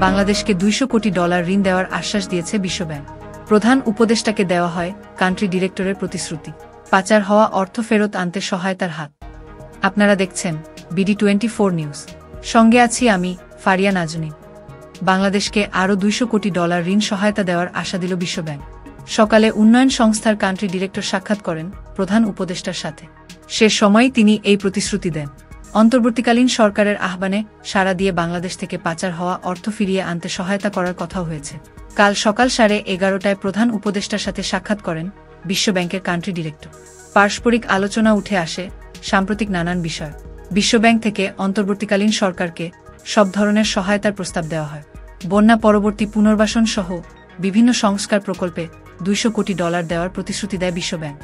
বাংলাদেশকে $200 কোটি ঋণ দেওয়ার আশ্বাস দিয়েছে বিশ্বব্যাংক। প্রধান উপদেষ্টাকে দেওয়া হয় কান্ট্রি ডিরেক্টরের প্রতিশ্রুতি, পাচার হওয়া অর্থ ফেরত আনতে সহায়তার হাত। আপনারা দেখছেন BD24 নিউজ, সঙ্গে আছি আমি ফারিয়া নাজনীন। বাংলাদেশকে আরও $200 কোটি ঋণ সহায়তা দেওয়ার আশা দিল বিশ্বব্যাংক। সকালে উন্নয়ন সংস্থার কান্ট্রি ডিরেক্টর সাক্ষাৎ করেন প্রধান উপদেষ্টার সাথে। সে সময়ই তিনি এই প্রতিশ্রুতি দেন। অন্তর্বর্তীকালীন সরকারের আহ্বানে সাড়া দিয়ে বাংলাদেশ থেকে পাচার হওয়া অর্থ ফিরিয়ে আনতে সহায়তা করার কথাও হয়েছে। কাল সকাল 11:30টায় প্রধান উপদেষ্টার সাথে সাক্ষাৎ করেন বিশ্বব্যাংকের কান্ট্রি ডিরেক্টর। পারস্পরিক আলোচনা উঠে আসে সাম্প্রতিক নানান বিষয়। বিশ্বব্যাংক থেকে অন্তর্বর্তীকালীন সরকারকে সব ধরনের সহায়তার প্রস্তাব দেওয়া হয়। বন্যা পরবর্তী পুনর্বাসন সহ বিভিন্ন সংস্কার প্রকল্পে $200 কোটি দেওয়ার প্রতিশ্রুতি দেয় বিশ্বব্যাংক।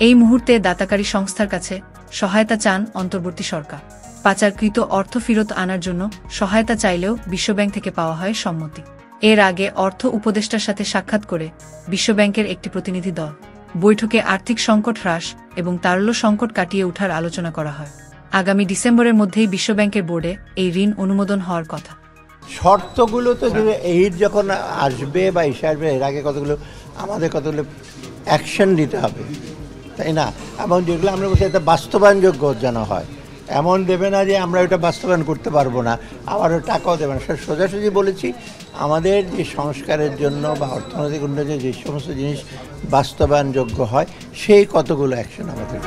এই মুহূর্তে দাতাকারী সংস্থার কাছে সহায়তা চান অন্তর্বর্তী সরকার। পাচারকৃত অর্থ ফেরত আনার জন্য সহায়তা চাইলেও বিশ্বব্যাংক থেকে পাওয়া হয় সম্মতি। এর আগে অর্থ উপদেষ্টার সাথে সাক্ষাৎ করে বিশ্বব্যাংকের একটি প্রতিনিধি দল। বৈঠকে আর্থিক সংকট হ্রাস এবং তারল্য সংকট কাটিয়ে ওঠার আলোচনা করা হয়। আগামী ডিসেম্বরের মধ্যেই বিশ্বব্যাংকের বোর্ডে এই ঋণ অনুমোদন হওয়ার কথা। শর্তগুলো তো এইড যখন আসবে বা এসে আসবে, এর আগে আমাদের কতগুলো অ্যাকশন নিতে হবে, তাই না? এবং যেগুলো আমরা বলছি এটা বাস্তবায়নযোগ্য যেন হয়, এমন দেবে না যে আমরা ওটা বাস্তবায়ন করতে পারবো না, আবার টাকাও দেবে না। সোজাসুজি বলেছি, আমাদের যে সংস্কারের জন্য বা অর্থনৈতিক উন্নয়নের যে সমস্ত জিনিস বাস্তবায়নযোগ্য হয়, সেই কতগুলো অ্যাকশন আমাদের।